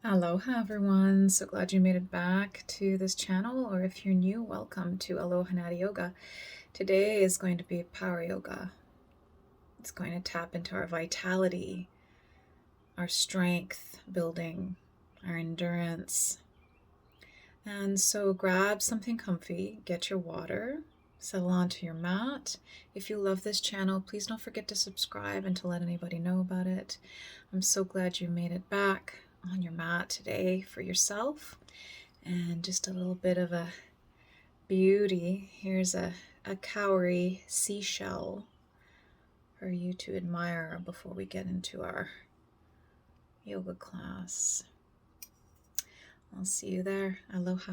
Aloha everyone, so glad you made it back to this channel, or if you're new, welcome to Aloha Nathie Yoga. Today is going to be Power Yoga. It's going to tap into our vitality, our strength building, our endurance. And so grab something comfy, get your water, settle onto your mat. If you love this channel, please don't forget to subscribe and to let anybody know about it. I'm so glad you made it back on your mat today for yourself. And just a little bit of a beauty. Here's a cowrie seashell for you to admire before we get into our yoga class. I'll see you there. Aloha.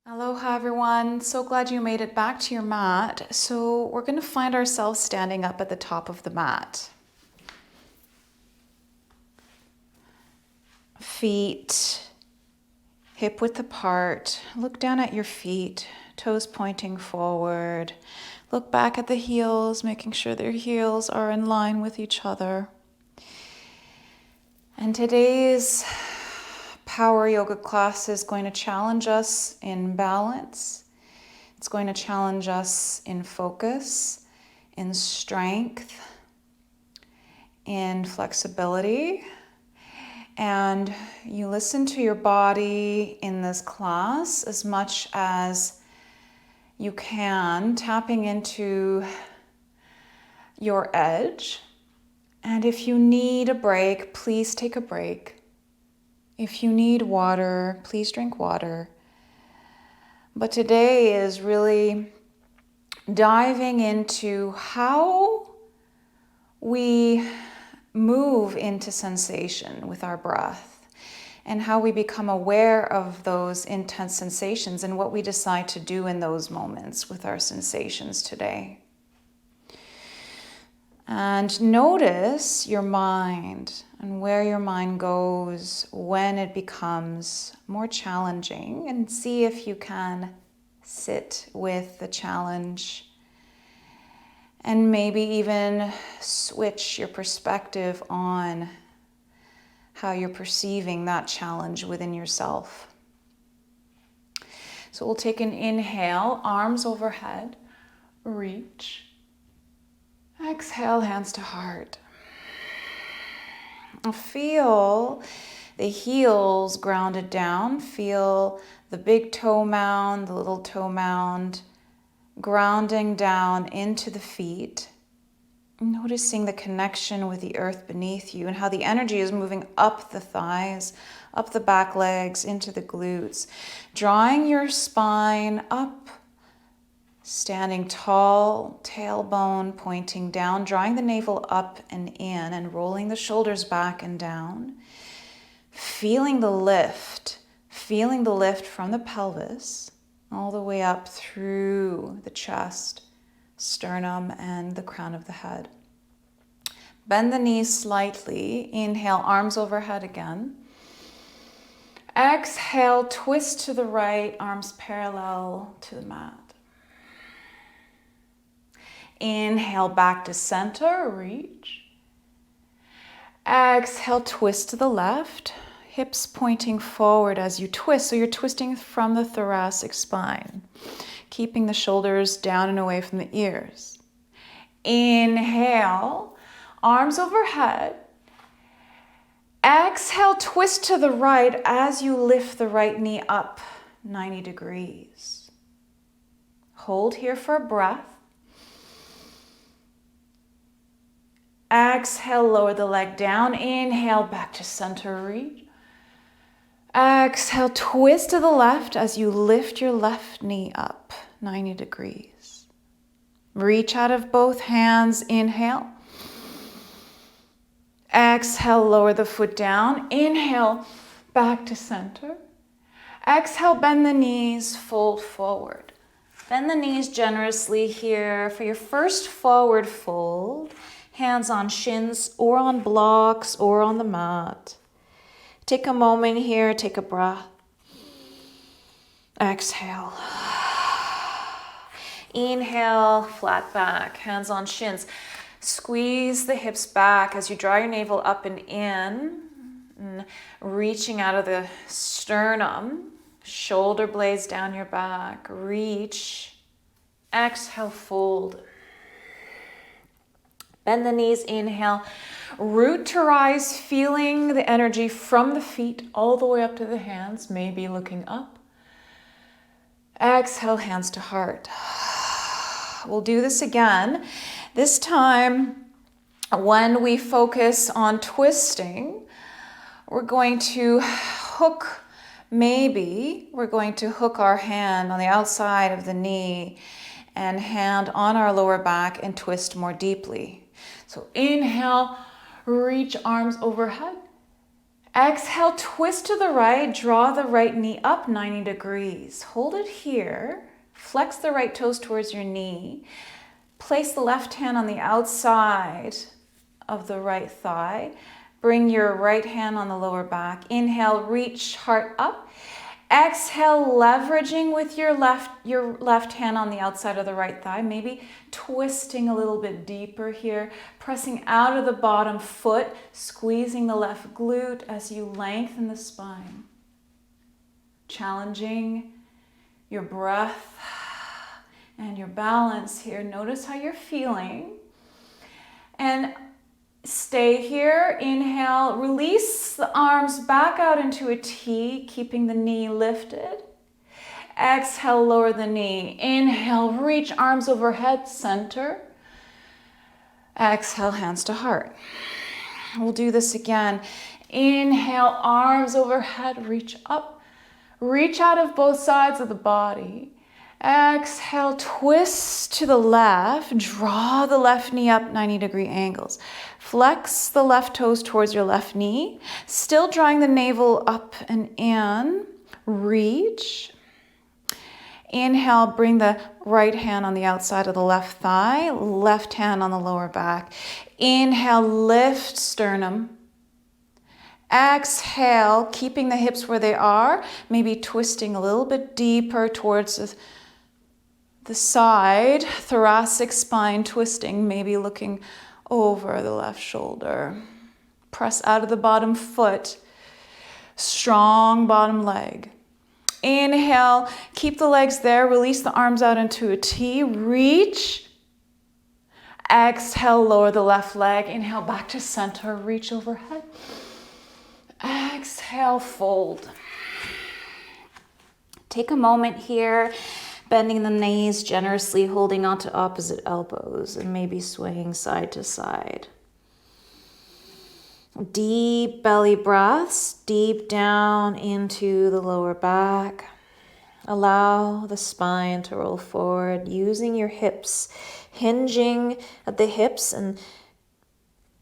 Aloha everyone, so glad you made it back to your mat. So we're going to find ourselves standing up at the top of the mat. Feet hip width apart. Look down at your feet, toes pointing forward. Look back at the heels, making sure their heels are in line with each other. And today's Power Yoga class is going to challenge us in balance. It's going to challenge us in focus, in strength, in flexibility. And you listen to your body in this class as much as you can, tapping into your edge. And if you need a break, please take a break. If you need water, please drink water. But today is really diving into how we move into sensation with our breath and how we become aware of those intense sensations and what we decide to do in those moments with our sensations today. And notice your mind and where your mind goes when it becomes more challenging, and see if you can sit with the challenge and maybe even switch your perspective on how you're perceiving that challenge within yourself. So we'll take an inhale, arms overhead, reach. Exhale, hands to heart. Feel the heels grounded down. Feel the big toe mound, the little toe mound, grounding down into the feet, noticing the connection with the earth beneath you and how the energy is moving up the thighs, up the back legs, into the glutes, drawing your spine up, standing tall, tailbone pointing down, drawing the navel up and in and rolling the shoulders back and down, feeling the lift from the pelvis all the way up through the chest, sternum, and the crown of the head. Bend the knees slightly. Inhale, arms overhead again. Exhale, twist to the right, arms parallel to the mat. Inhale, back to center, reach. Exhale, twist to the left. Hips pointing forward as you twist, so you're twisting from the thoracic spine, keeping the shoulders down and away from the ears. Inhale, arms overhead. Exhale, twist to the right as you lift the right knee up 90 degrees. Hold here for a breath. Exhale, lower the leg down. Inhale, back to center, reach. Exhale, twist to the left as you lift your left knee up 90 degrees. Reach out of both hands. Inhale. Exhale, lower the foot down. Inhale, back to center. Exhale, bend the knees, fold forward. Bend the knees generously here for your first forward fold. Hands on shins or on blocks or on the mat. Take a moment here, take a breath. Exhale. Inhale, flat back, hands on shins. Squeeze the hips back as you draw your navel up and in. And in, reaching out of the sternum, shoulder blades down your back, reach, exhale, fold. Bend the knees, inhale, root to rise, feeling the energy from the feet all the way up to the hands, maybe looking up. Exhale, hands to heart. We'll do this again. This time, when we focus on twisting, we're going to hook our hand on the outside of the knee and hand on our lower back and twist more deeply. So inhale, reach arms overhead. Exhale, twist to the right, draw the right knee up 90 degrees. Hold it here. Flex the right toes towards your knee. Place the left hand on the outside of the right thigh. Bring your right hand on the lower back. Inhale, reach heart up. Exhale, leveraging with your left hand on the outside of the right thigh, maybe twisting a little bit deeper here, pressing out of the bottom foot, squeezing the left glute as you lengthen the spine. Challenging your breath and your balance here. Notice how you're feeling. And stay here. Inhale, release the arms back out into a T, keeping the knee lifted. Exhale, lower the knee. Inhale, reach arms overhead, center. Exhale, hands to heart. We'll do this again. Inhale, arms overhead, reach up. Reach out of both sides of the body. Exhale, twist to the left. Draw the left knee up 90-degree angles. Flex the left toes towards your left knee. Still drawing the navel up and in. Reach. Inhale, bring the right hand on the outside of the left thigh. Left hand on the lower back. Inhale, lift sternum. Exhale, keeping the hips where they are. Maybe twisting a little bit deeper towards the side, thoracic spine twisting, maybe looking over the left shoulder. Press out of the bottom foot, strong bottom leg. Inhale, keep the legs there, release the arms out into a T, reach. Exhale, lower the left leg. Inhale, back to center, reach overhead. Exhale, fold. Take a moment here. Bending the knees generously, holding onto opposite elbows, and maybe swaying side to side. Deep belly breaths, deep down into the lower back. Allow the spine to roll forward, using your hips, hinging at the hips, and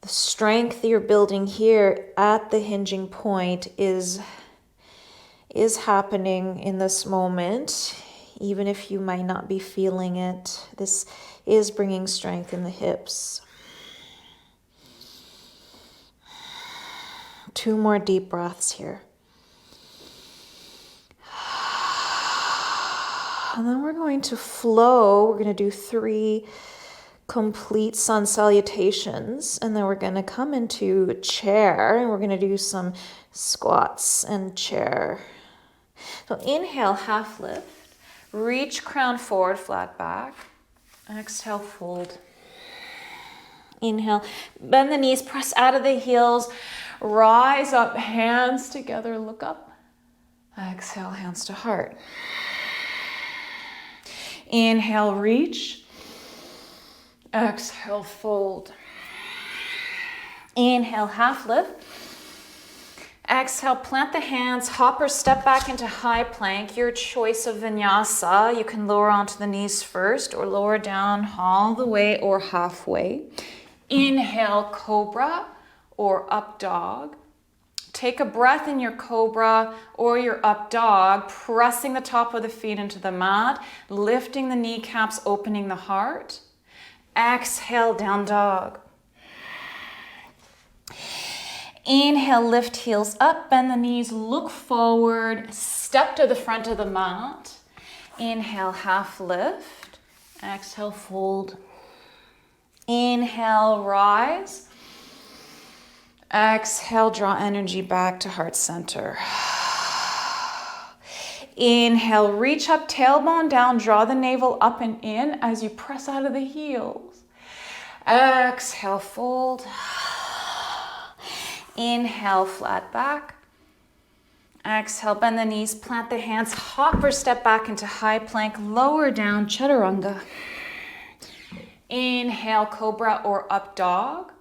the strength you're building here at the hinging point is happening in this moment. Even if you might not be feeling it, this is bringing strength in the hips. 2 more deep breaths here. And then we're going to flow. We're going to do 3 complete sun salutations. And then we're going to come into a chair and we're going to do some squats and chair. So inhale, half lift. Reach crown forward, flat back. Exhale, fold. Inhale, bend the knees, press out of the heels. Rise up, hands together, look up. Exhale, hands to heart. Inhale, reach. Exhale, fold. Inhale, half lift. Exhale, plant the hands, hop or step back into high plank, your choice of vinyasa. You can lower onto the knees first or lower down all the way or halfway. Inhale, cobra or up dog. Take a breath in your cobra or your up dog, pressing the top of the feet into the mat, lifting the kneecaps, opening the heart. Exhale, down dog. Inhale, lift heels up, bend the knees, look forward, step to the front of the mat. Inhale, half lift. Exhale, fold. Inhale, rise. Exhale, draw energy back to heart center. Inhale, reach up, tailbone down, draw the navel up and in as you press out of the heels. Exhale, fold. Inhale, flat back. Exhale, bend the knees, plant the hands, hop or step back into high plank, lower down, chaturanga. Inhale, cobra or up dog.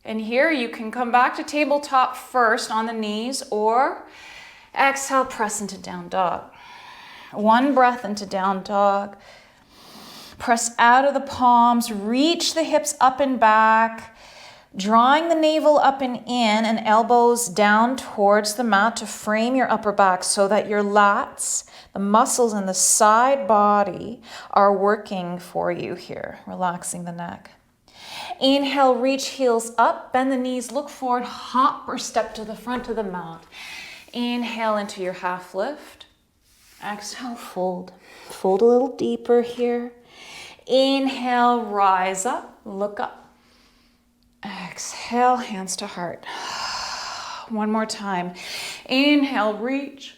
And here you can come back to tabletop first on the knees, or exhale, press into down dog. One breath into down dog. Press out of the palms, reach the hips up and back, drawing the navel up and in and elbows down towards the mat to frame your upper back so that your lats, the muscles in the side body, are working for you here, relaxing the neck. Inhale, reach heels up, bend the knees, look forward, hop or step to the front of the mat. Inhale into your half lift. Exhale, fold. Fold a little deeper here. Inhale, rise up, look up. Exhale, hands to heart. One more time. Inhale, reach.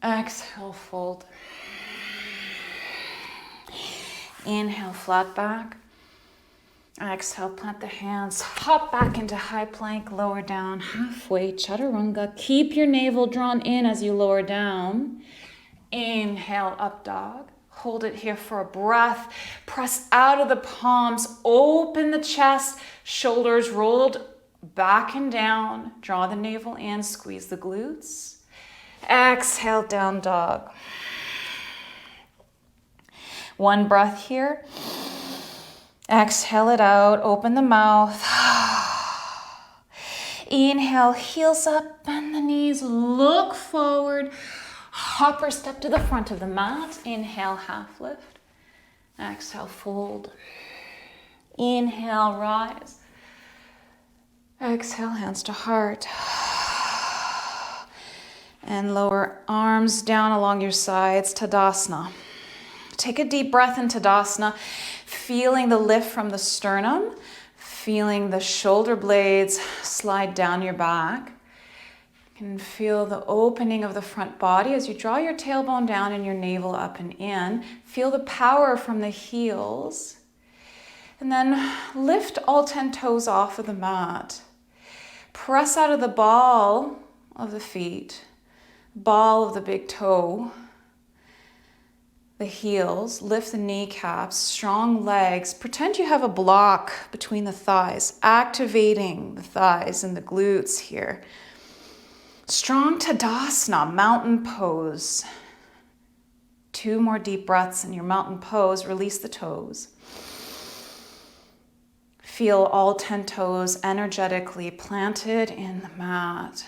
Exhale, fold. Inhale, flat back. Exhale, plant the hands, hop back into high plank, lower down, halfway, chaturanga. Keep your navel drawn in as you lower down. Inhale, up dog. Hold it here for a breath. Press out of the palms, open the chest, shoulders rolled back and down. Draw the navel in, squeeze the glutes. Exhale, down dog. One breath here. Exhale it out, open the mouth. Inhale, heels up, bend the knees, look forward. Hop or step to the front of the mat. Inhale, half lift. Exhale, fold. Inhale, rise. Exhale, hands to heart. And lower arms down along your sides, Tadasana. Take a deep breath in Tadasana, feeling the lift from the sternum, feeling the shoulder blades slide down your back. You can feel the opening of the front body as you draw your tailbone down and your navel up and in. Feel the power from the heels. And then lift all 10 toes off of the mat. Press out of the ball of the feet, ball of the big toe, the heels, lift the kneecaps, strong legs. Pretend you have a block between the thighs, activating the thighs and the glutes here. Strong Tadasana, mountain pose. 2 more deep breaths in your mountain pose. Release the toes. Feel all 10 toes energetically planted in the mat.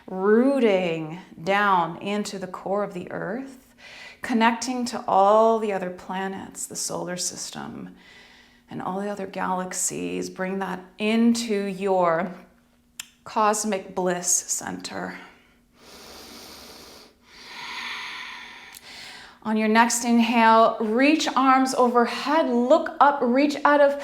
Rooting down into the core of the earth, connecting to all the other planets, the solar system, and all the other galaxies. Bring that into your cosmic bliss center. On your next inhale, reach arms overhead, look up, reach out of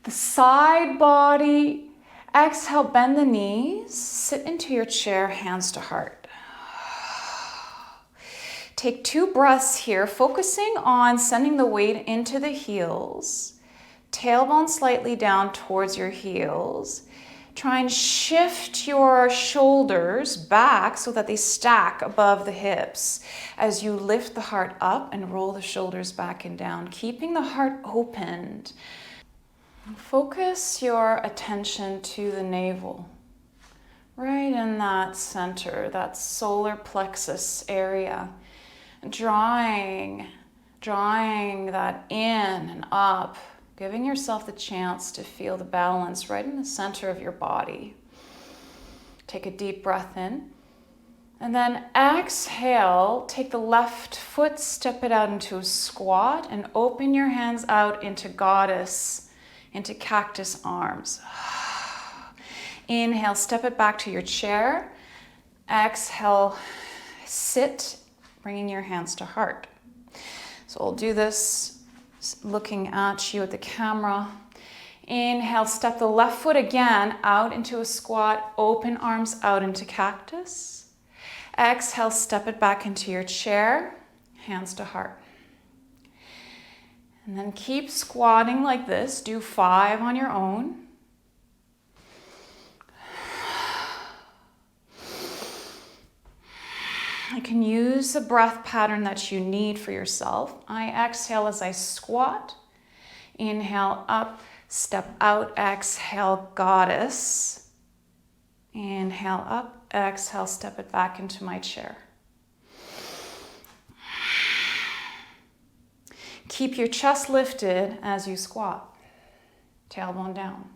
the side body. Exhale, bend the knees, sit into your chair, hands to heart. Take 2 breaths here, focusing on sending the weight into the heels. Tailbone slightly down towards your heels. Try and shift your shoulders back so that they stack above the hips as you lift the heart up and roll the shoulders back and down, keeping the heart opened. Focus your attention to the navel, right in that center, that solar plexus area. Drawing that in and up, giving yourself the chance to feel the balance right in the center of your body. Take a deep breath in. And then exhale, take the left foot, step it out into a squat, and open your hands out into goddess, into cactus arms. Inhale, step it back to your chair. Exhale, sit, bringing your hands to heart. So we'll do this looking at you at the camera. Inhale, step the left foot again out into a squat, open arms out into cactus. Exhale, step it back into your chair, hands to heart. And then keep squatting like this. Do 5 on your own. You can use the breath pattern that you need for yourself. I exhale as I squat. Inhale up, step out, exhale, goddess. Inhale up, exhale, step it back into my chair. Keep your chest lifted as you squat. Tailbone down.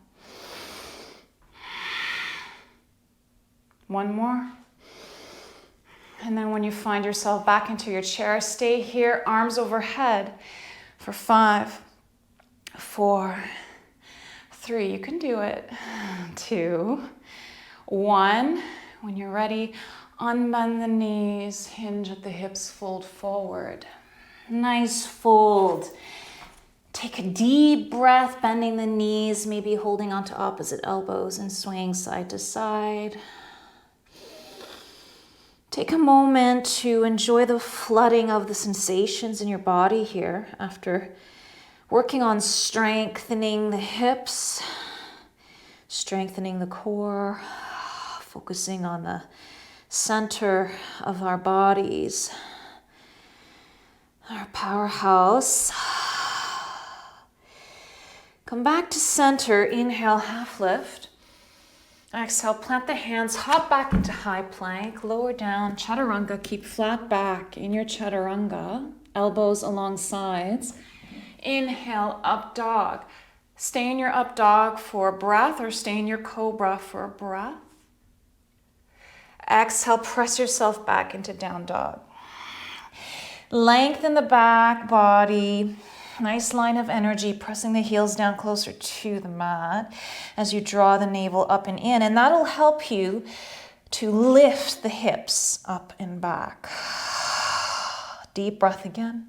One more. And then when you find yourself back into your chair, stay here, arms overhead for 5, 4, 3. You can do it. 2, 1. When you're ready, unbend the knees, hinge at the hips, fold forward. Nice fold. Take a deep breath, bending the knees, maybe holding onto opposite elbows and swaying side to side. Take a moment to enjoy the flooding of the sensations in your body here after working on strengthening the hips, strengthening the core, focusing on the center of our bodies, our powerhouse. Come back to center, inhale, half lift. Exhale, plant the hands, hop back into high plank, lower down, chaturanga, keep flat back in your chaturanga, elbows along sides. Inhale, up dog. Stay in your up dog for a breath or stay in your cobra for a breath. Exhale, press yourself back into down dog. Lengthen the back body. Nice line of energy, pressing the heels down closer to the mat as you draw the navel up and in. And that'll help you to lift the hips up and back. Deep breath again.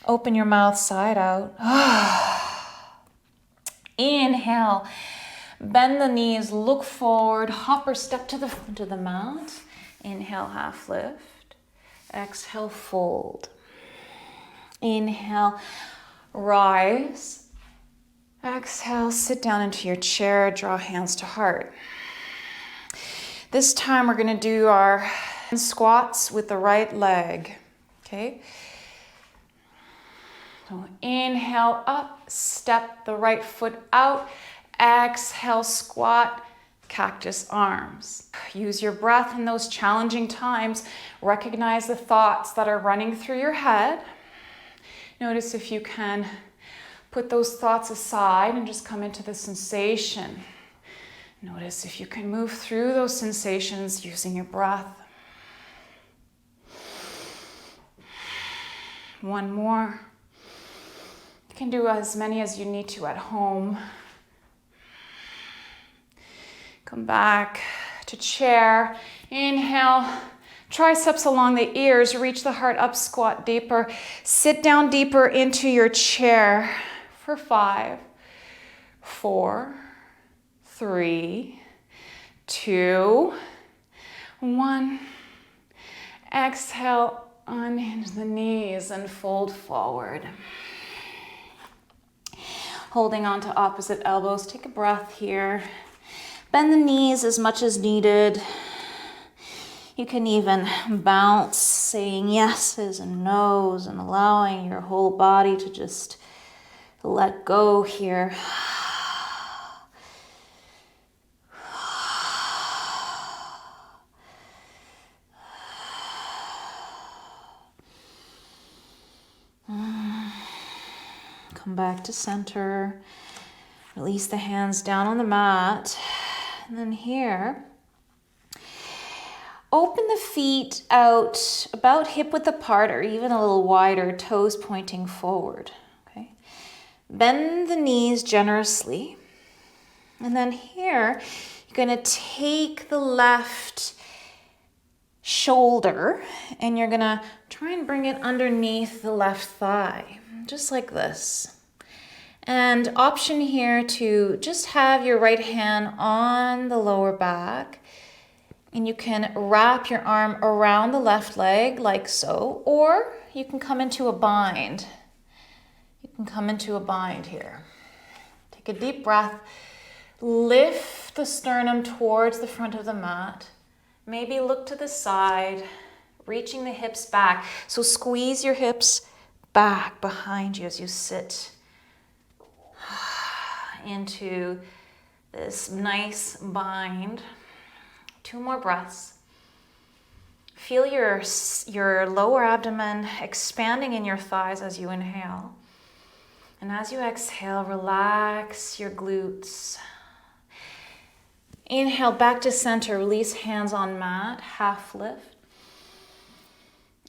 Open your mouth side out. Inhale. Bend the knees, look forward, hop or step to the front of the mat. Inhale, half lift. Exhale, fold. Inhale, rise. Exhale, sit down into your chair, draw hands to heart. This time we're going to do our squats with the right leg, okay? So inhale up, step the right foot out. Exhale, squat, cactus arms. Use your breath in those challenging times. Recognize the thoughts that are running through your head. Notice if you can put those thoughts aside and just come into the sensation. Notice if you can move through those sensations using your breath. One more. You can do as many as you need to at home. Come back to chair. Inhale. Triceps along the ears, reach the heart up, squat deeper. Sit down deeper into your chair for 5, 4, 3, 2, 1. Exhale, unhinge the knees and fold forward. Holding on to opposite elbows, take a breath here. Bend the knees as much as needed. You can even bounce, saying yeses and nos and allowing your whole body to just let go here. Come back to center. Release the hands down on the mat. And then here, open the feet out about hip width apart or even a little wider, toes pointing forward. Okay. Bend the knees generously. And then here, you're going to take the left shoulder and you're going to try and bring it underneath the left thigh, just like this. And option here to just have your right hand on the lower back. And you can wrap your arm around the left leg like so, or you can come into a bind. You can come into a bind here. Take a deep breath. Lift the sternum towards the front of the mat. Maybe look to the side, reaching the hips back. So squeeze your hips back behind you as you sit into this nice bind. 2 more breaths. Feel your lower abdomen expanding in your thighs as you inhale. And as you exhale, relax your glutes. Inhale back to center, release hands on mat, half lift.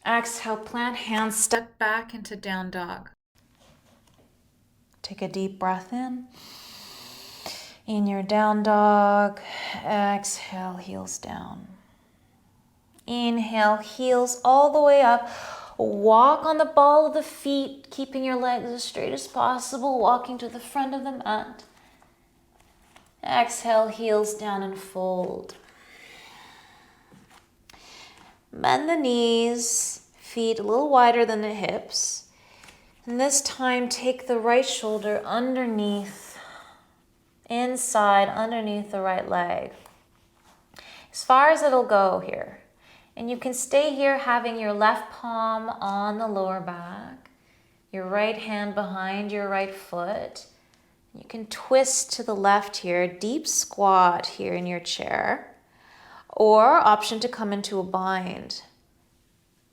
Exhale, plant hands, step back into down dog. Take a deep breath in. In your down dog, exhale, heels down. Inhale, heels all the way up. Walk on the ball of the feet, keeping your legs as straight as possible, walking to the front of the mat. Exhale, heels down and fold. Bend the knees, feet a little wider than the hips. And this time, take the right shoulder underneath, inside, underneath the right leg. As far as it'll go here. And you can stay here having your left palm on the lower back, your right hand behind your right foot. You can twist to the left here, deep squat here in your chair, or option to come into a bind.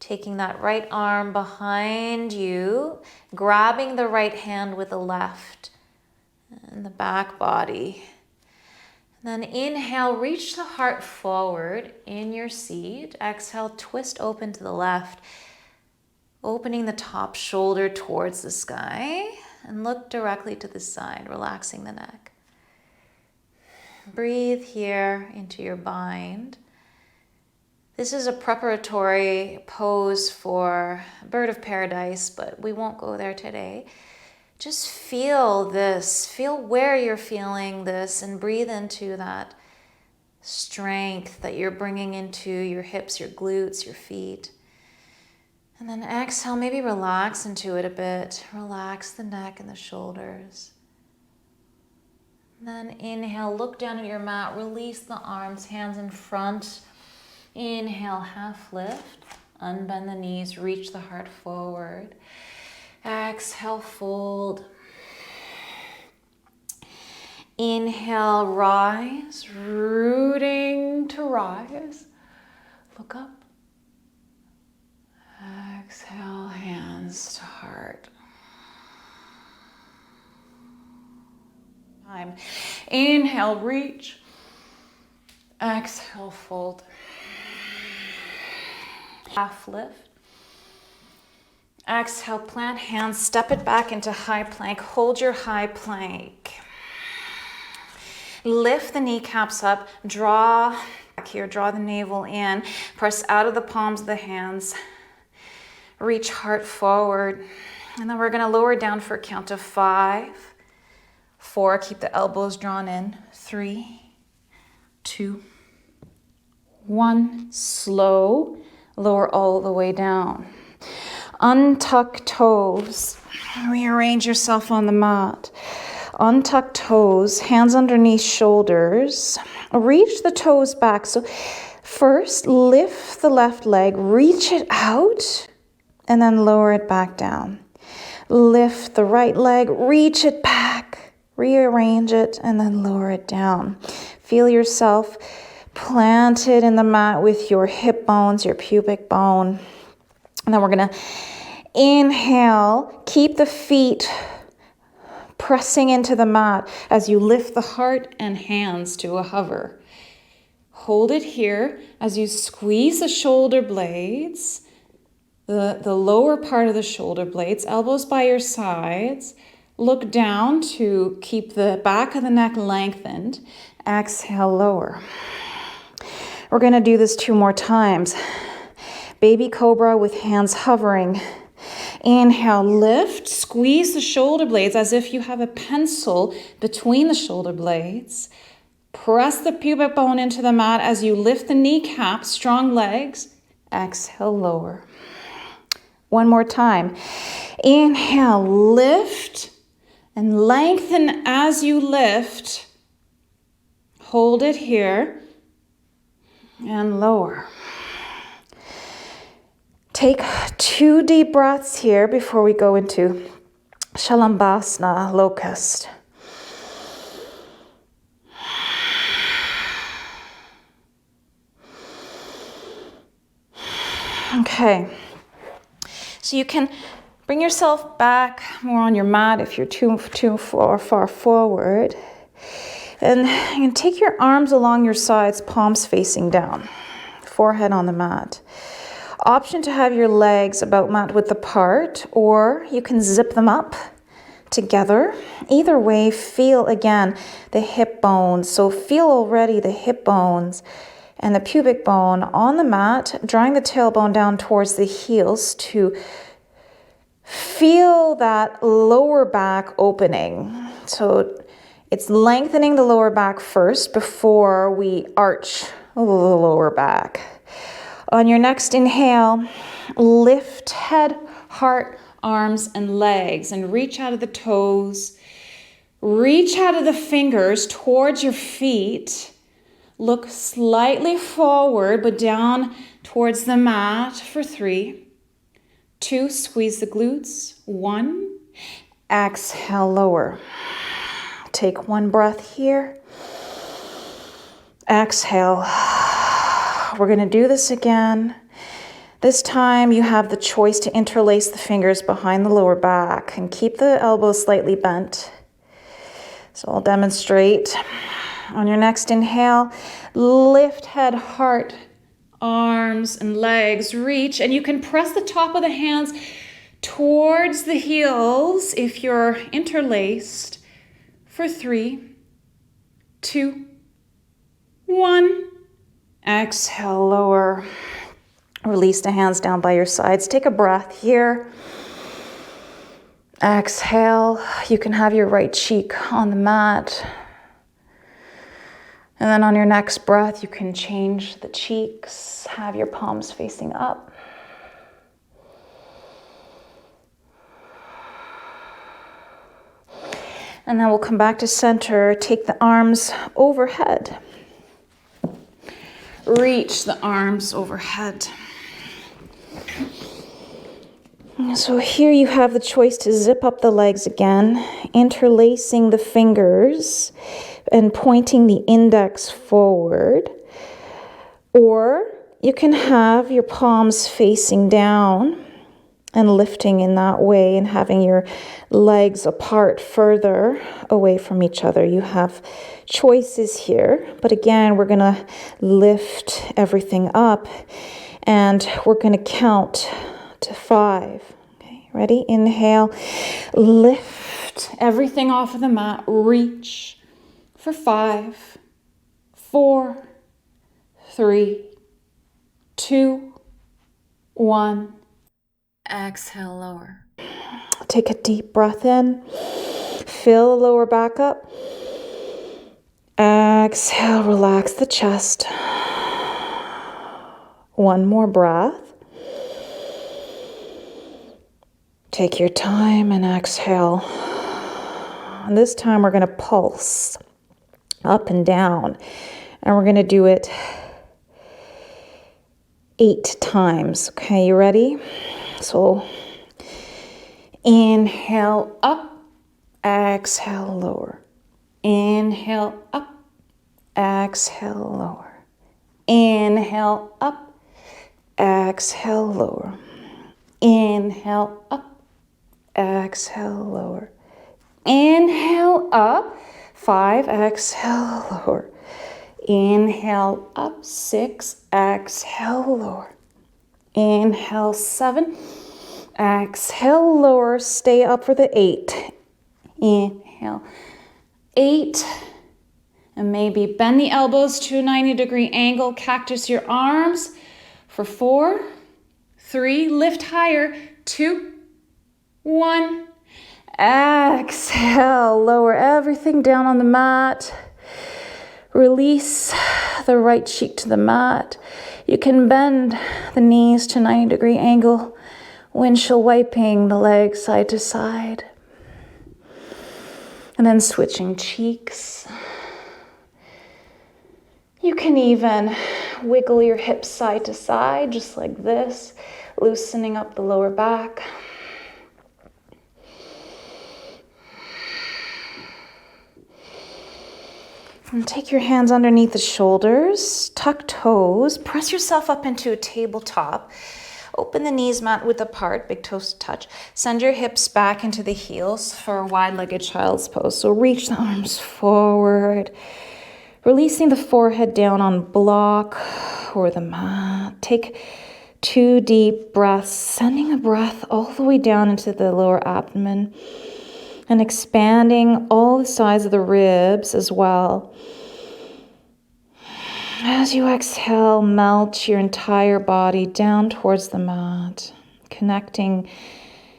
Taking that right arm behind you, grabbing the right hand with the left and the back body. Then inhale, reach the heart forward in your seat. Exhale, twist open to the left, opening the top shoulder towards the sky, and look directly to the side, relaxing the neck. Breathe here into your bind. This is a preparatory pose for bird of paradise, but we won't go there today. Just feel this, feel where you're feeling this, and breathe into that strength that you're bringing into your hips, your glutes, your feet. And then exhale, maybe relax into it a bit. Relax the neck and the shoulders. And then inhale, look down at your mat, release the arms, hands in front. Inhale, half lift, unbend the knees, reach the heart forward. Exhale, fold. Inhale, rise, rooting to rise. Look up. Exhale, hands to heart. Time. Inhale, reach. Exhale, fold. Half lift. Exhale, plant hands, step it back into high plank. Hold your high plank. Lift the kneecaps up, draw back here, draw the navel in, press out of the palms of the hands, reach heart forward. And then we're gonna lower down for a count of 5, 4, keep the elbows drawn in, 3, 2, 1, slow, lower all the way down. Untuck toes. Rearrange yourself on the mat. Untuck toes, hands underneath shoulders. Reach the toes back. So first, lift the left leg, reach it out, and then lower it back down. Lift the right leg, reach it back, rearrange it, and then lower it down. Feel yourself planted in the mat with your hip bones, your pubic bone. And then we're gonna inhale, keep the feet pressing into the mat as you lift the heart and hands to a hover. Hold it here as you squeeze the shoulder blades, the lower part of the shoulder blades, elbows by your sides. Look down to keep the back of the neck lengthened. Exhale, lower. We're gonna do this 2 more times. Baby cobra with hands hovering. Inhale, lift, squeeze the shoulder blades as if you have a pencil between the shoulder blades. Press the pubic bone into the mat as you lift the kneecaps, strong legs. Exhale, lower. One more time. Inhale, lift and lengthen as you lift. Hold it here and lower. Take 2 deep breaths here before we go into Shalabhasana, locust. Okay, so you can bring yourself back more on your mat if you're too far forward. And you can take your arms along your sides, palms facing down, forehead on the mat. Option to have your legs about mat width apart, or you can zip them up together. Either way, feel again the hip bones. So feel already the hip bones and the pubic bone on the mat, drawing the tailbone down towards the heels to feel that lower back opening. So it's lengthening the lower back first before we arch the lower back. On your next inhale, lift head, heart, arms, and legs, and reach out of the toes. Reach out of the fingers towards your feet. Look slightly forward, but down towards the mat for 3, 2, squeeze the glutes, 1, exhale, lower. Take 1 breath here. Exhale. We're going to do this again. This time you have the choice to interlace the fingers behind the lower back and keep the elbows slightly bent. So I'll demonstrate. On your next inhale, lift head, heart, arms, and legs. Reach, and you can press the top of the hands towards the heels if you're interlaced for 3, 2, 1. Exhale, lower. Release the hands down by your sides. Take a breath here. Exhale. You can have your right cheek on the mat. And then on your next breath, you can change the cheeks. Have your palms facing up. And then we'll come back to center. Take the arms overhead. Reach the arms overhead. So here you have the choice to zip up the legs again, interlacing the fingers and pointing the index forward. Or you can have your palms facing down and lifting in that way and having your legs apart further away from each other. You have choices here, but again, we're going to lift everything up and we're going to count to 5. Okay, ready? Inhale, lift everything off of the mat, reach for 5, 4, 3, 2, 1. Exhale, lower. Take a deep breath in. Fill the lower back up. Exhale, relax the chest. 1 more breath. Take your time and exhale. And this time we're going to pulse up and down. And we're going to do it 8 times. Okay, you ready? So inhale up, exhale lower. Inhale up, exhale lower. Inhale up, exhale lower. Inhale up, exhale lower. Inhale up, 5, exhale lower. Inhale up, 6, exhale lower. Inhale 7, exhale lower, stay up for the 8. Inhale 8, and maybe bend the elbows to a 90-degree angle, cactus your arms for 4, 3, lift higher, 2, 1. Exhale, lower everything down on the mat. Release the right cheek to the mat. You can bend the knees to 90-degree angle, windshield wiping the legs side to side. And then switching cheeks. You can even wiggle your hips side to side, just like this, loosening up the lower back. And take your hands underneath the shoulders, tuck toes, press yourself up into a tabletop. Open the knees mat width apart, big toes touch. Send your hips back into the heels for a wide-legged child's pose. So reach the arms forward, releasing the forehead down on block or the mat. Take 2 deep breaths, sending a breath all the way down into the lower abdomen and expanding all the sides of the ribs as well. As you exhale, melt your entire body down towards the mat, connecting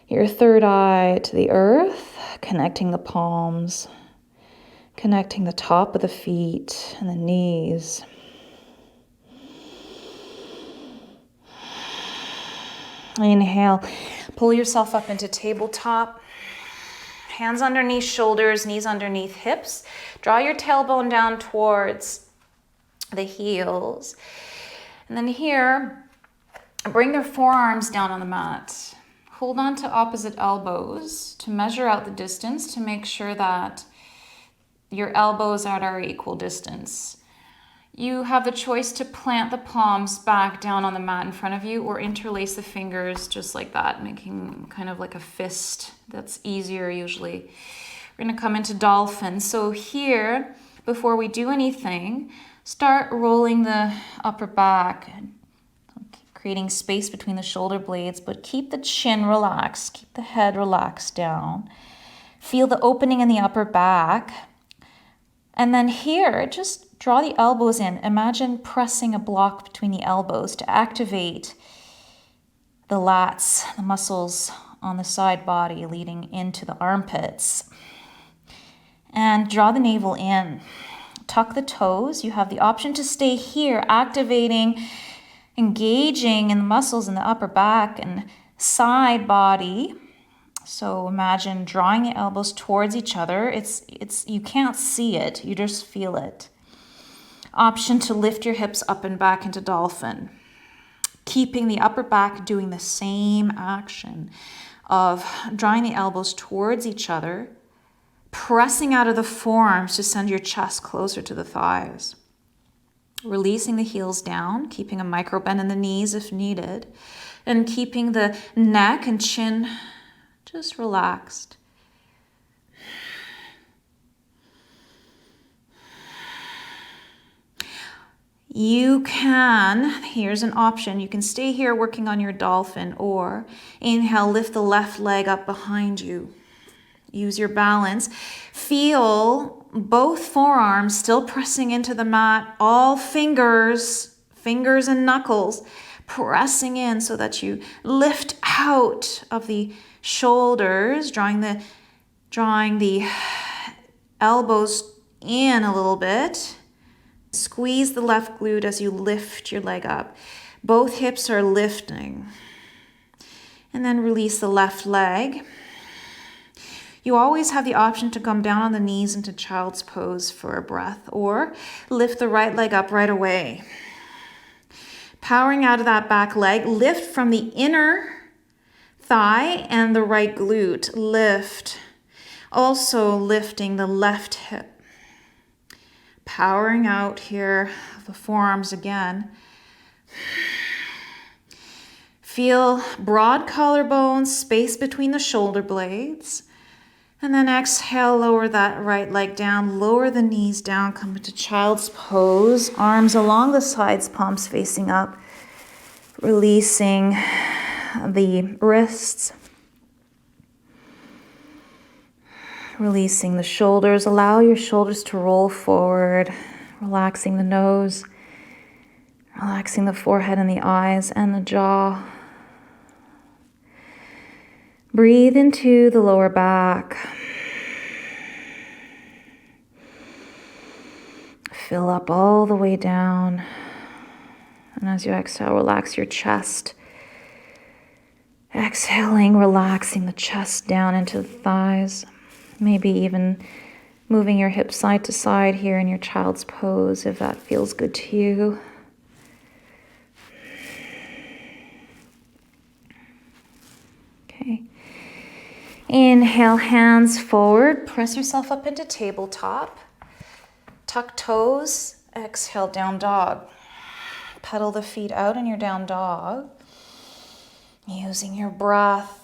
your third eye to the earth, connecting the palms, connecting the top of the feet and the knees. Inhale, pull yourself up into tabletop. Hands underneath shoulders, knees underneath hips. Draw your tailbone down towards the heels. And then here, bring their forearms down on the mat. Hold on to opposite elbows to measure out the distance to make sure that your elbows are at equal distance. You have the choice to plant the palms back down on the mat in front of you or interlace the fingers just like that, making kind of like a fist. That's easier usually. We're going to come into Dolphin. So here, before we do anything, start rolling the upper back, creating space between the shoulder blades, but keep the chin relaxed, keep the head relaxed down. Feel the opening in the upper back. And then here, just draw the elbows in. Imagine pressing a block between the elbows to activate the lats, the muscles on the side body leading into the armpits. And draw the navel in. Tuck the toes. You have the option to stay here, activating, engaging in the muscles in the upper back and side body. So imagine drawing the elbows towards each other. It's you can't see it, you just feel it. Option to lift your hips up and back into Dolphin. Keeping the upper back doing the same action of drawing the elbows towards each other, pressing out of the forearms to send your chest closer to the thighs. Releasing the heels down, keeping a micro bend in the knees if needed, and keeping the neck and chin just relaxed. You can, here's an option, you can stay here working on your Dolphin, or inhale, lift the left leg up behind you. Use your balance. Feel both forearms still pressing into the mat, all fingers and knuckles pressing in so that you lift out of the shoulders, drawing the elbows in a little bit. Squeeze the left glute as you lift your leg up. Both hips are lifting. And then release the left leg. You always have the option to come down on the knees into child's pose for a breath, or lift the right leg up right away. Powering out of that back leg, lift from the inner thigh and the right glute. Lift. Also lifting the left hip. Powering out here, the forearms again. Feel broad collarbones, space between the shoulder blades. And then exhale, lower that right leg down, lower the knees down, come into child's pose. Arms along the sides, palms facing up. Releasing the wrists. Releasing the shoulders. Allow your shoulders to roll forward. Relaxing the nose. Relaxing the forehead and the eyes and the jaw. Breathe into the lower back. Fill up all the way down. And as you exhale, relax your chest. Exhaling, relaxing the chest down into the thighs. Maybe even moving your hips side to side here in your child's pose if that feels good to you. Okay. Inhale, hands forward. Press yourself up into tabletop. Tuck toes. Exhale, down dog. Pedal the feet out in your down dog. Using your breath.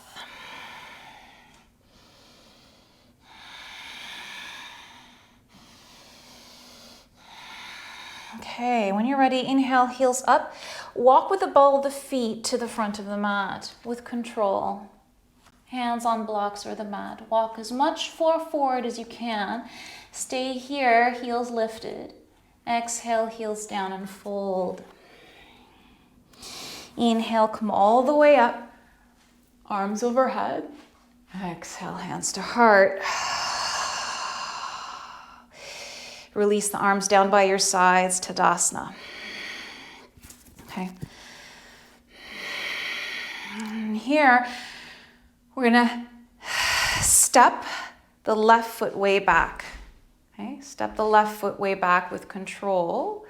Okay, when you're ready, inhale, heels up. Walk with the ball of the feet to the front of the mat with control. Hands on blocks or the mat. Walk as much forward as you can. Stay here, heels lifted. Exhale, heels down and fold. Inhale, come all the way up. Arms overhead. Exhale, hands to heart. Release the arms down by your sides, Tadasana. Okay. And here, we're gonna step the left foot way back. Okay, step the left foot way back with control.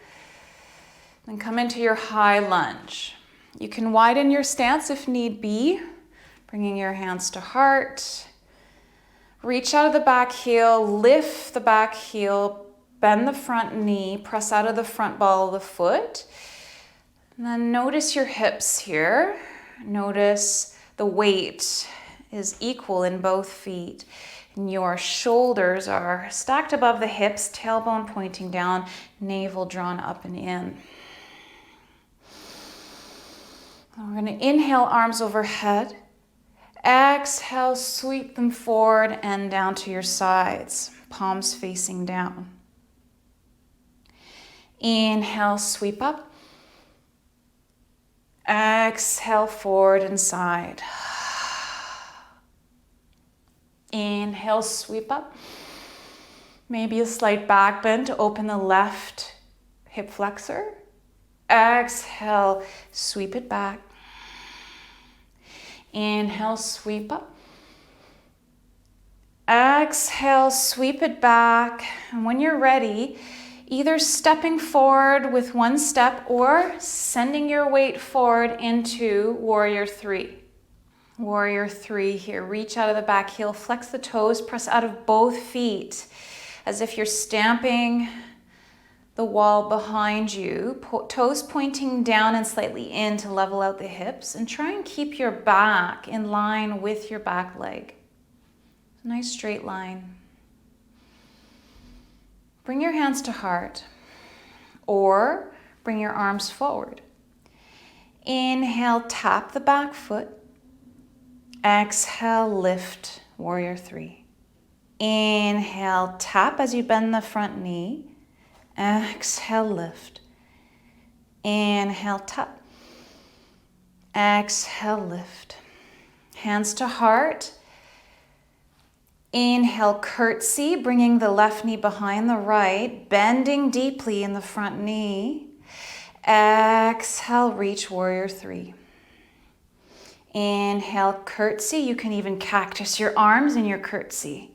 Then come into your high lunge. You can widen your stance if need be, bringing your hands to heart. Reach out of the back heel, lift the back heel, bend the front knee, press out of the front ball of the foot. And then notice your hips here. Notice the weight is equal in both feet. And your shoulders are stacked above the hips, tailbone pointing down, navel drawn up and in. We're going to inhale, arms overhead. Exhale, sweep them forward and down to your sides, palms facing down. Inhale, sweep up. Exhale, forward and side. Inhale, sweep up. Maybe a slight back bend to open the left hip flexor. Exhale, sweep it back. Inhale, sweep up. Exhale, sweep it back. And when you're ready, either stepping forward with one step or sending your weight forward into warrior three. Warrior three here. Reach out of the back heel, flex the toes, press out of both feet as if you're stamping the wall behind you. Toes pointing down and slightly in to level out the hips, and try and keep your back in line with your back leg. Nice straight line. Bring your hands to heart or bring your arms forward. Inhale, tap the back foot. Exhale, lift, warrior three. Inhale, tap as you bend the front knee. Exhale, lift. Inhale, tap. Exhale, lift. Hands to heart. Inhale, curtsy, bringing the left knee behind the right, bending deeply in the front knee. Exhale, reach warrior three. Inhale, curtsy. You can even cactus your arms in your curtsy.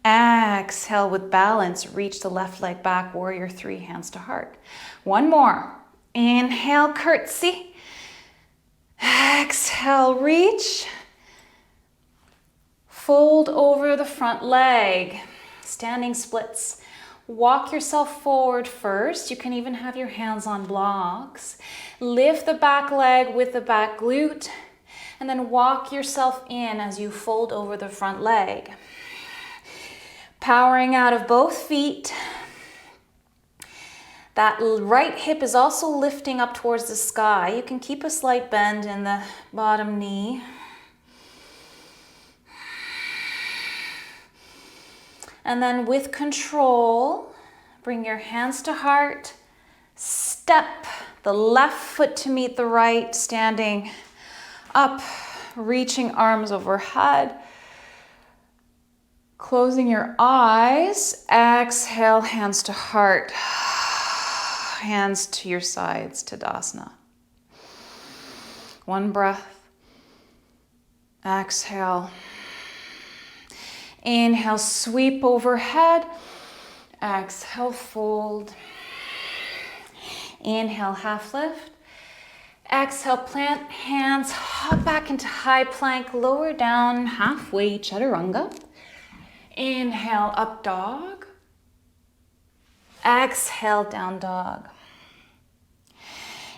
Exhale, with balance, reach the left leg back, warrior three, hands to heart. One more. Inhale, curtsy. Exhale, reach. Fold over the front leg, standing splits. Walk yourself forward first. You can even have your hands on blocks. Lift the back leg with the back glute, and then walk yourself in as you fold over the front leg. Powering out of both feet. That right hip is also lifting up towards the sky. You can keep a slight bend in the bottom knee. And then with control, bring your hands to heart. Step the left foot to meet the right, standing up. reaching arms overhead. Closing your eyes. Exhale, hands to heart. Hands to your sides, Tadasana. One breath. Exhale. Inhale, sweep overhead. Exhale, fold. Inhale, half lift. Exhale, plant hands, hop back into high plank, lower down halfway, chaturanga. Inhale, up dog. Exhale, down dog.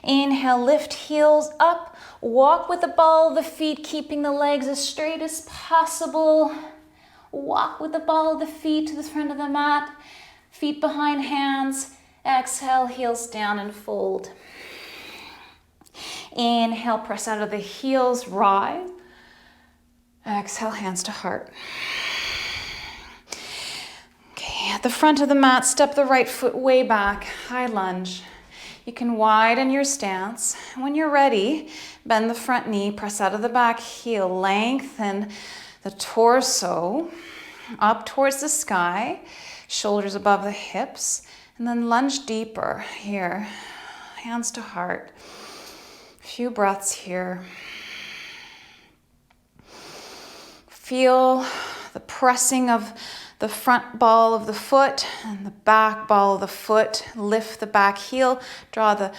Inhale, lift heels up. Walk with the ball of the feet, keeping the legs as straight as possible. Walk with the ball of the feet to the front of the mat. Feet behind hands. Exhale, heels down and fold. Inhale, press out of the heels, rise. Exhale, hands to heart. Okay, at the front of the mat, step the right foot way back, high lunge. You can widen your stance. When you're ready, bend the front knee, press out of the back heel, lengthen the torso up towards the sky, shoulders above the hips, and then lunge deeper here, hands to heart. A few breaths here. Feel the pressing of the front ball of the foot and the back ball of the foot. Lift the back heel, draw the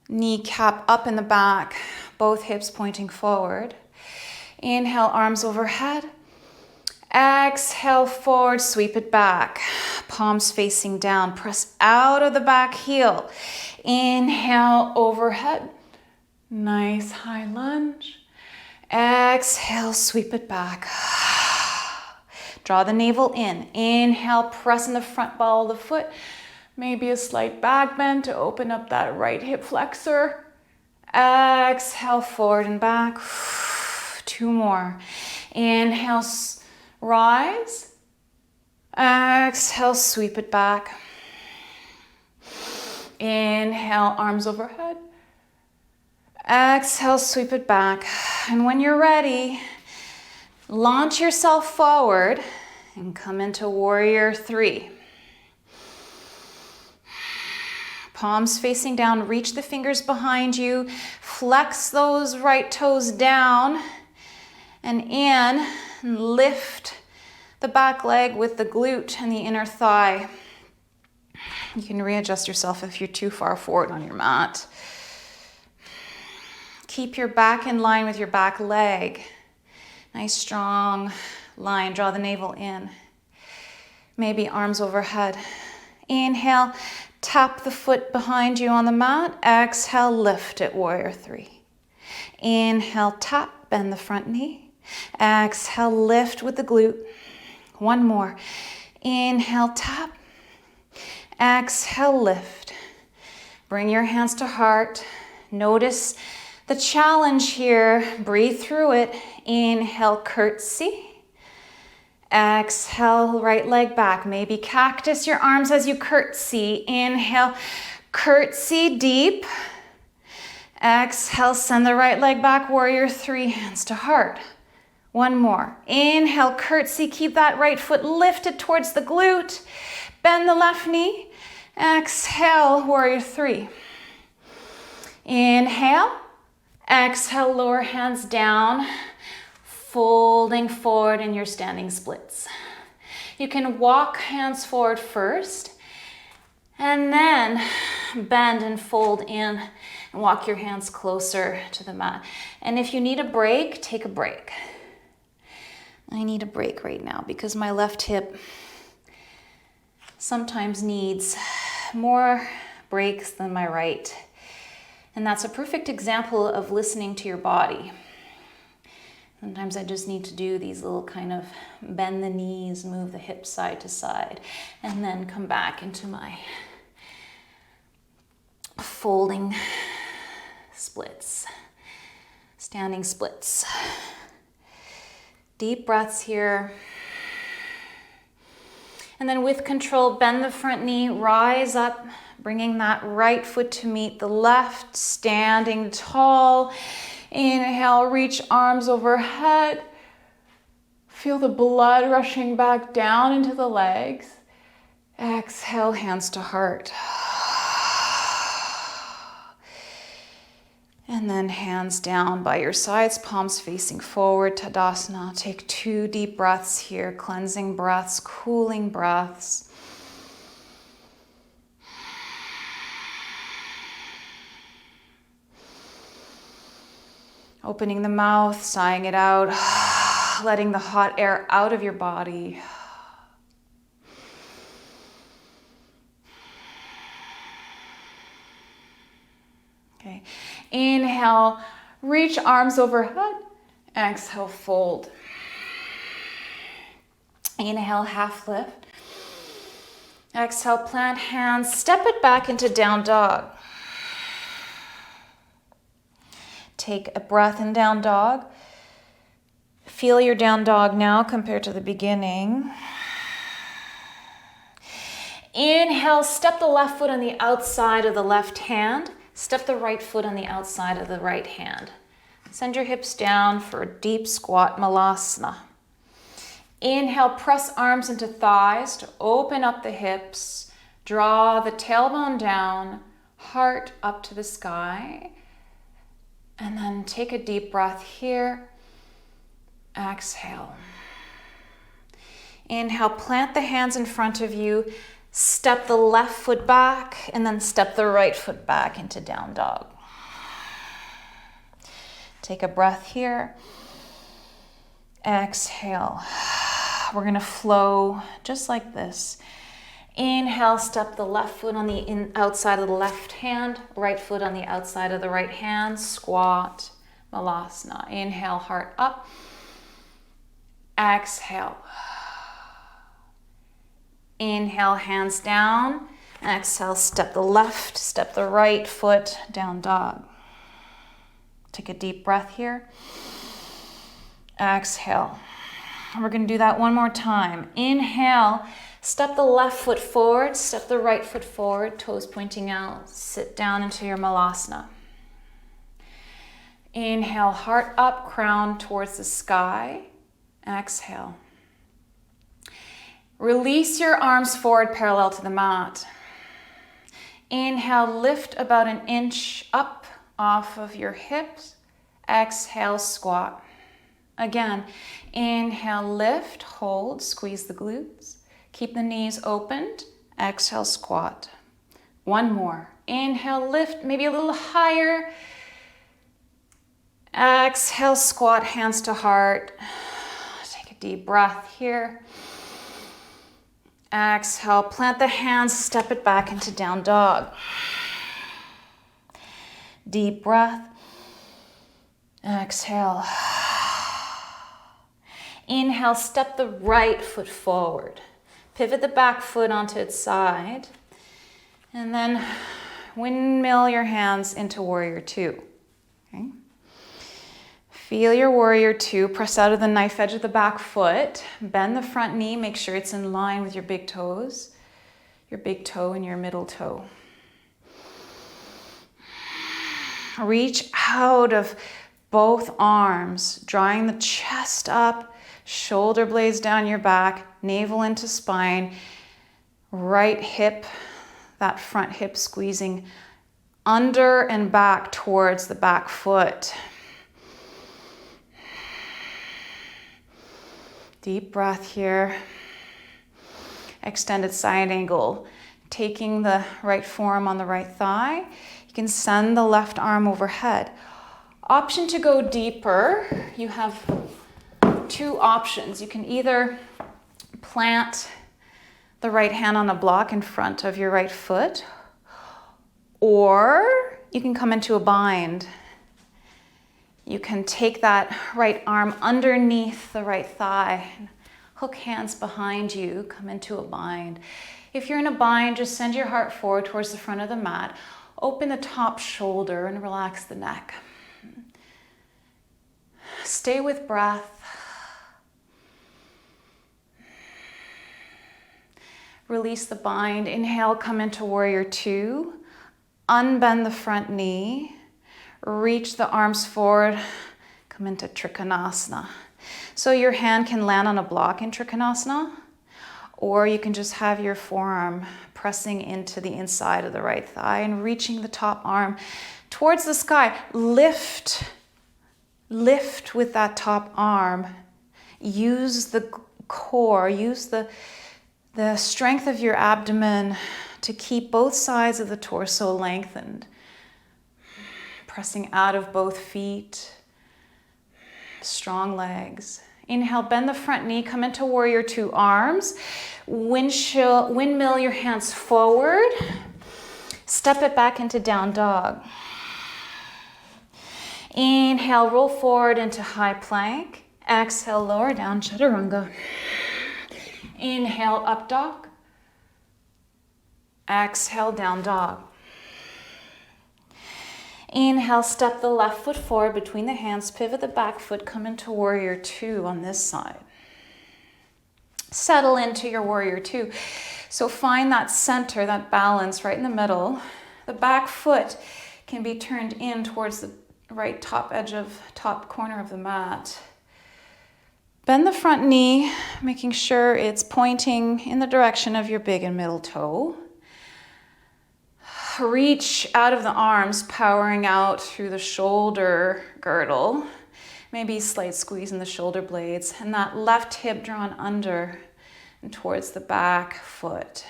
kneecap up in the back, both hips pointing forward. Inhale, arms overhead. Exhale, forward, sweep it back. Palms facing down, press out of the back heel. Inhale, overhead. Nice high lunge. Exhale, sweep it back. Draw the navel in. Inhale, press in the front ball of the foot. Maybe a slight back bend to open up that right hip flexor. Exhale, forward and back. 2 more. Inhale, rise. Exhale, sweep it back. Inhale, arms overhead. Exhale, sweep it back. And when you're ready, launch yourself forward and come into warrior 3. Palms facing down, reach the fingers behind you, flex those right toes down and in, and lift the back leg with the glute and the inner thigh. You can readjust yourself if you're too far forward on your mat. Keep your back in line with your back leg. Nice strong line, draw the navel in. Maybe arms overhead. Inhale, tap the foot behind you on the mat. Exhale, lift it, warrior 3. Inhale, tap, bend the front knee. Exhale, lift with the glute. 1 more. Inhale, tap. Exhale, lift. Bring your hands to heart. Notice the challenge here. Breathe through it. Inhale, curtsy. Exhale, right leg back. Maybe cactus your arms as you curtsy. Inhale, curtsy deep. Exhale, send the right leg back, warrior 3, hands to heart. 1 more. Inhale, curtsy. Keep that right foot lifted towards the glute. Bend the left knee. Exhale, warrior 3. Inhale. Exhale, lower hands down. Folding forward in your standing splits. You can walk hands forward first and then bend and fold in and walk your hands closer to the mat. And if you need a break, take a break. I need a break right now because my left hip sometimes needs more breaks than my right. And that's a perfect example of listening to your body. Sometimes I just need to do these little kind of bend the knees, move the hips side to side, and then come back into my folding splits, standing splits. Deep breaths here. And then with control, bend the front knee, rise up, bringing that right foot to meet the left, standing tall. Inhale, reach arms overhead. Feel the blood rushing back down into the legs. Exhale, hands to heart. And then hands down by your sides, palms facing forward, Tadasana. Take 2 deep breaths here, cleansing breaths, cooling breaths. Opening the mouth, sighing it out, letting the hot air out of your body. Okay. Inhale, reach arms overhead. Exhale, fold. Inhale, half lift. Exhale, plant hands, step it back into down dog. Take a breath in down dog. Feel your down dog now compared to the beginning. Inhale, step the left foot on the outside of the left hand. Step the right foot on the outside of the right hand. Send your hips down for a deep squat, Malasana. Inhale, press arms into thighs to open up the hips. Draw the tailbone down, heart up to the sky. And then take a deep breath here. Exhale. Inhale, plant the hands in front of you. Step the left foot back and then step the right foot back into down dog. Take a breath here. Exhale. We're going to flow just like this. Inhale, step the left foot on the outside of the left hand, right foot on the outside of the right hand, squat, Malasana. Inhale, heart up. Exhale. Inhale, hands down. Exhale, step the left, step the right foot, down dog. Take a deep breath here. Exhale. We're going to do that one more time. Inhale, step the left foot forward, step the right foot forward, toes pointing out. Sit down into your Malasana. Inhale, heart up, crown towards the sky. Exhale. Release your arms forward parallel to the mat. Inhale, lift about an inch up off of your hips. Exhale, squat. Again, inhale, lift, hold, squeeze the glutes. Keep the knees opened. Exhale, squat. One more. Inhale, lift, maybe a little higher. Exhale, squat, hands to heart. Take a deep breath here. Exhale, plant the hands, step it back into down dog. Deep breath. Exhale. Inhale, step the right foot forward. Pivot the back foot onto its side. And then windmill your hands into warrior two. Okay. Feel your warrior two. Press out of the knife edge of the back foot. Bend the front knee. Make sure it's in line with your big toes. Your big toe and your middle toe. Reach out of both arms, drawing the chest up, shoulder blades down your back, navel into spine, right hip, that front hip squeezing under and back towards the back foot. Deep breath here. Extended side angle. Taking the right forearm on the right thigh. You can send the left arm overhead. Option to go deeper. You have two options. You can either plant the right hand on a block in front of your right foot, or you can come into a bind. You can take that right arm underneath the right thigh, hook hands behind you, come into a bind. If you're in a bind, just send your heart forward towards the front of the mat. Open the top shoulder and relax the neck. Stay with breath. Release the bind. Inhale, come into warrior two. Unbend the front knee. Reach the arms forward. Come into Trikonasana. So your hand can land on a block in Trikonasana, or you can just have your forearm pressing into the inside of the right thigh and reaching the top arm towards the sky. Lift with that top arm. Use the core, use the strength of your abdomen to keep both sides of the torso lengthened. Pressing out of both feet. Strong legs. Inhale, bend the front knee, come into warrior two, arms. Windmill your hands forward. Step it back into down dog. Inhale, roll forward into high plank. Exhale, lower down, chaturanga. Inhale, up dog. Exhale, down dog. Inhale, step the left foot forward between the hands, pivot the back foot, come into warrior two on this side. Settle into your warrior two. So find that center, that balance right in the middle. The back foot can be turned in towards the right top corner of the mat. Bend the front knee, making sure it's pointing in the direction of your big and middle toe. Reach out of the arms, powering out through the shoulder girdle. Maybe slight squeeze in the shoulder blades, and that left hip drawn under and towards the back foot.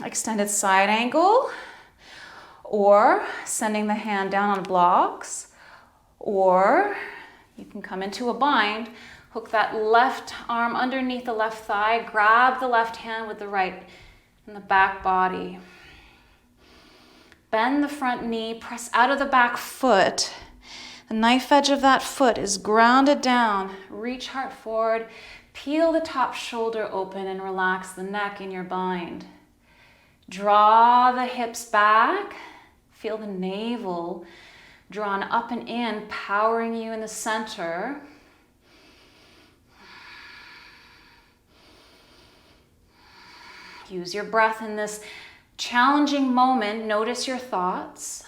Extended side angle, or sending the hand down on blocks, or you can come into a bind, hook that left arm underneath the left thigh, grab the left hand with the right in the back body. Bend the front knee, press out of the back foot. The knife edge of that foot is grounded down. Reach heart forward, peel the top shoulder open and relax the neck in your bind. Draw the hips back. Feel the navel drawn up and in, powering you in the center. Use your breath in this challenging moment. Notice your thoughts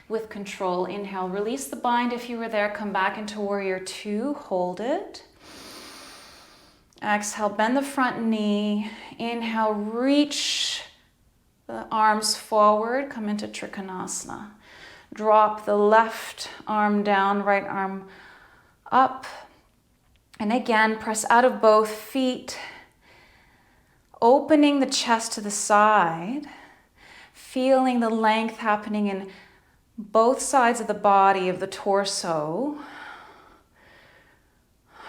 with control. Inhale, release the bind if you were there. Come back into warrior two, hold it. Exhale, bend the front knee. Inhale, reach the arms forward, come into Trikonasana. Drop the left arm down, right arm up. And again, press out of both feet. Opening the chest to the side, feeling the length happening in both sides of the body, of the torso.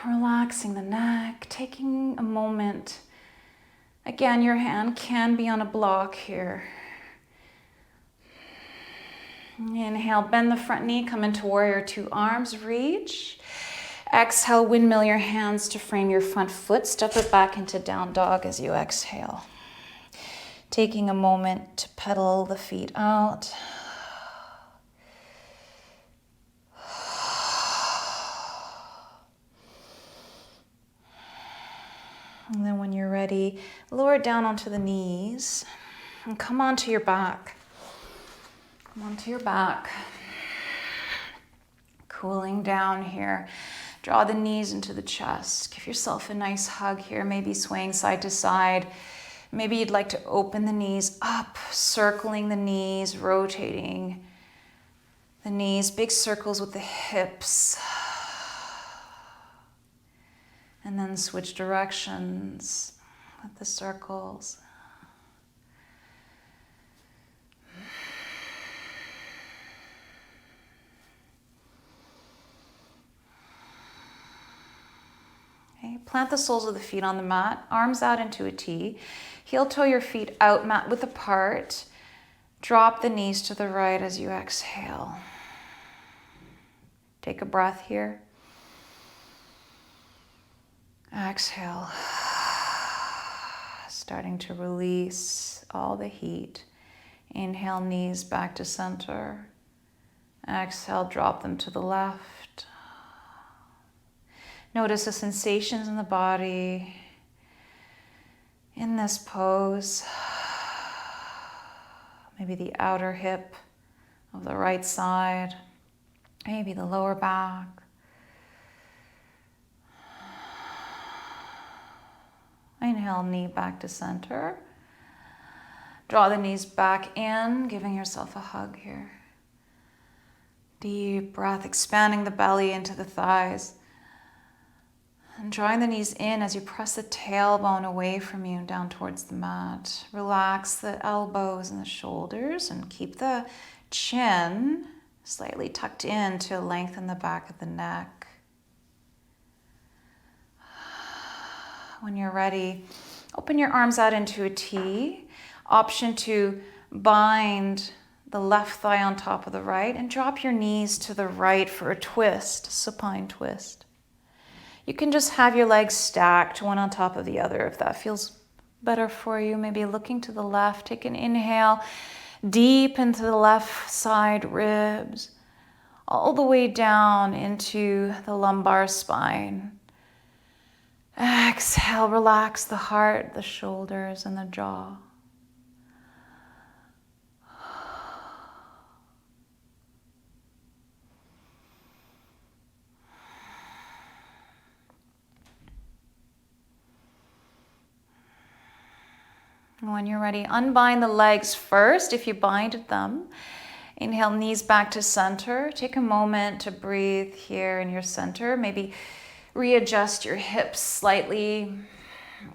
Relaxing the neck, taking a moment. Again, your hand can be on a block here. Inhale, bend the front knee, come into warrior two, arms reach. Exhale, windmill your hands to frame your front foot. Step it back into down dog as you exhale. Taking a moment to pedal the feet out. And then when you're ready, lower down onto the knees and come onto your back. Come onto your back. Cooling down here. Draw the knees into the chest. Give yourself a nice hug here, maybe swaying side to side. Maybe you'd like to open the knees up, circling the knees, rotating the knees, big circles with the hips. And then switch directions with the circles. Okay, plant the soles of the feet on the mat, arms out into a T. Heel toe your feet out, mat width apart. Drop the knees to the right as you exhale. Take a breath here. Exhale. Starting to release all the heat. Inhale, knees back to center. Exhale, drop them to the left. Notice the sensations in the body in this pose. Maybe the outer hip of the right side, maybe the lower back. Inhale, knee back to center. Draw the knees back in, giving yourself a hug here. Deep breath, expanding the belly into the thighs. And drawing the knees in as you press the tailbone away from you down towards the mat. Relax the elbows and the shoulders and keep the chin slightly tucked in to lengthen the back of the neck. When you're ready, open your arms out into a T. Option to bind the left thigh on top of the right and drop your knees to the right for a twist, supine twist. You can just have your legs stacked one on top of the other if that feels better for you. Maybe looking to the left. Take an inhale deep into the left side ribs, all the way down into the lumbar spine. Exhale, relax the heart, the shoulders, and the jaw. And when you're ready, unbind the legs first if you binded them. Inhale, knees back to center. Take a moment to breathe here in your center. Maybe readjust your hips slightly.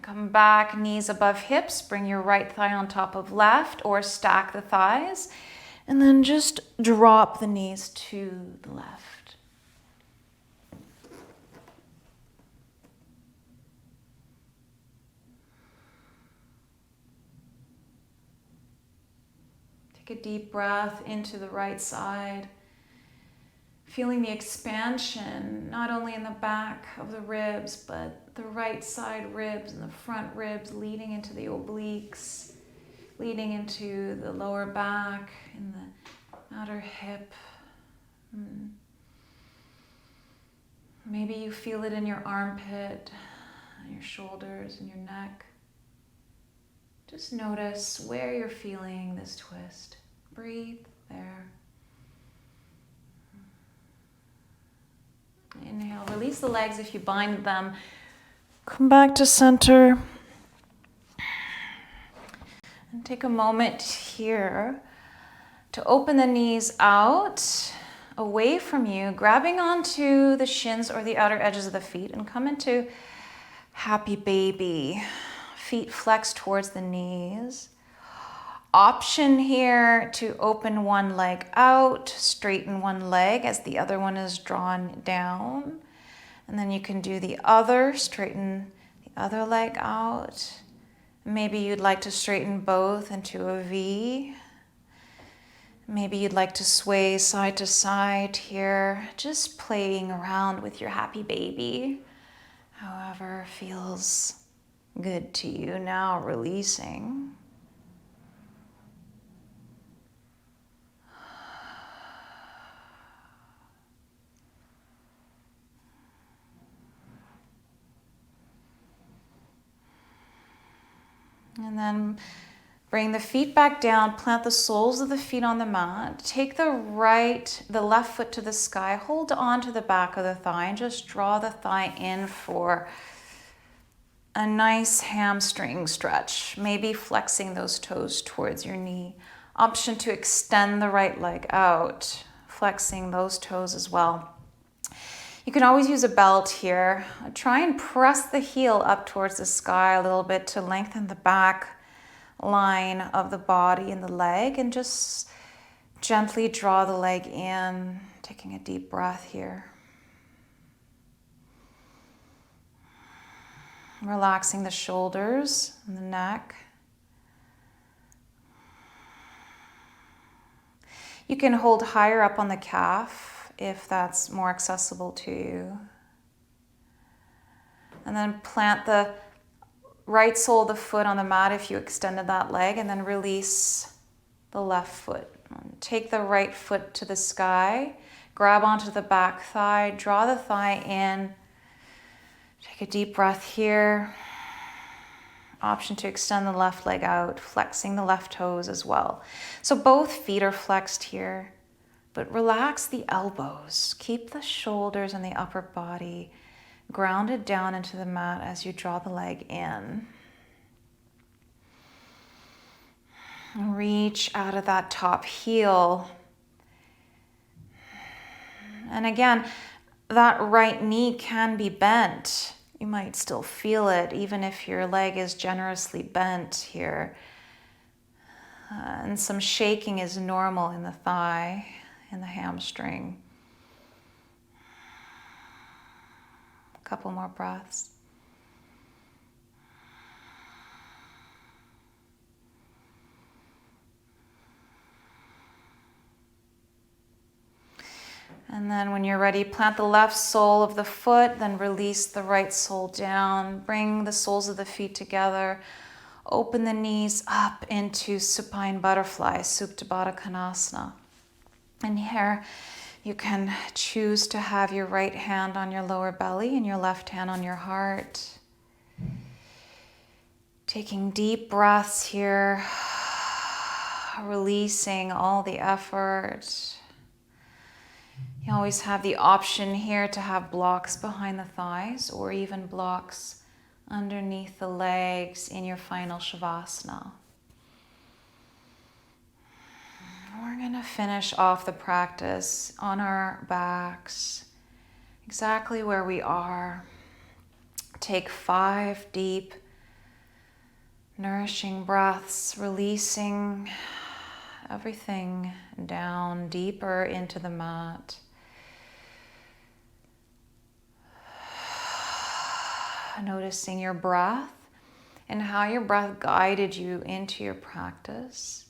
Come back, knees above hips. Bring your right thigh on top of left or stack the thighs. And then just drop the knees to the left. Take a deep breath into the right side. Feeling the expansion, not only in the back of the ribs, but the right side ribs and the front ribs leading into the obliques, leading into the lower back and the outer hip. Maybe you feel it in your armpit, your shoulders, and your neck. Just notice where you're feeling this twist. Breathe there. Inhale, release the legs if you bind them. Come back to center. And take a moment here to open the knees out, away from you, grabbing onto the shins or the outer edges of the feet, and come into happy baby. Feet flex towards the knees. Option here to open one leg out, straighten one leg as the other one is drawn down. And then you can do the other, straighten the other leg out. Maybe you'd like to straighten both into a V. Maybe you'd like to sway side to side here, just playing around with your happy baby. However feels good to you now, releasing. And then bring the feet back down, plant the soles of the feet on the mat. Take the left foot to the sky, hold on to the back of the thigh and just draw the thigh in for a nice hamstring stretch, maybe flexing those toes towards your knee. Option to extend the right leg out, flexing those toes as well. You can always use a belt here. Try and press the heel up towards the sky a little bit to lengthen the back line of the body and the leg, and just gently draw the leg in, taking a deep breath here. Relaxing the shoulders and the neck. You can hold higher up on the calf if that's more accessible to you. And then plant the right sole of the foot on the mat if you extended that leg, and then release the left foot. Take the right foot to the sky, grab onto the back thigh, draw the thigh in. Take a deep breath here. Option to extend the left leg out, flexing the left toes as well. So both feet are flexed here. but relax the elbows. Keep the shoulders and the upper body grounded down into the mat as you draw the leg in. Reach out of that top heel. And again, that right knee can be bent. You might still feel it even if your leg is generously bent here. And some shaking is normal in the thigh, in the hamstring. A couple more breaths. And then when you're ready, plant the left sole of the foot, then release the right sole down. Bring the soles of the feet together. Open the knees up into supine butterfly, Supta Baddha Konasana. And here you can choose to have your right hand on your lower belly and your left hand on your heart. Taking deep breaths here, releasing all the effort. You always have the option here to have blocks behind the thighs or even blocks underneath the legs in your final Savasana. We're going to finish off the practice on our backs, exactly where we are. Take 5 deep, nourishing breaths, releasing everything down deeper into the mat. Noticing your breath and how your breath guided you into your practice.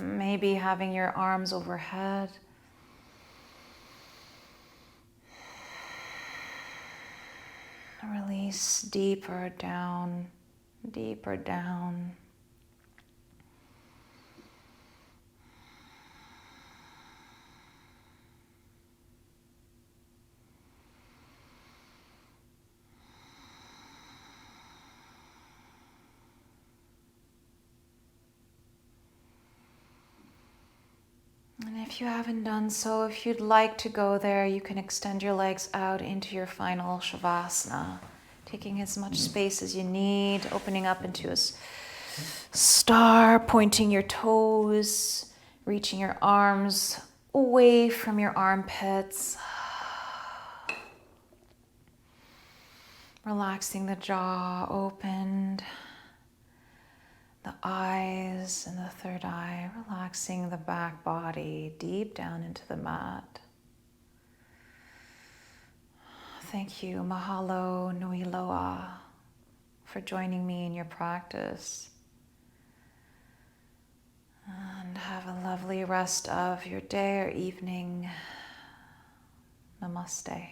Maybe having your arms overhead. Release deeper down, deeper down. And if you haven't done so, if you'd like to go there, you can extend your legs out into your final Shavasana, taking as much space as you need, opening up into a star, pointing your toes, reaching your arms away from your armpits. Relaxing the jaw opened. The eyes and the third eye, relaxing the back body deep down into the mat. Thank you, mahalo nui loa, for joining me in your practice. And have a lovely rest of your day or evening. Namaste.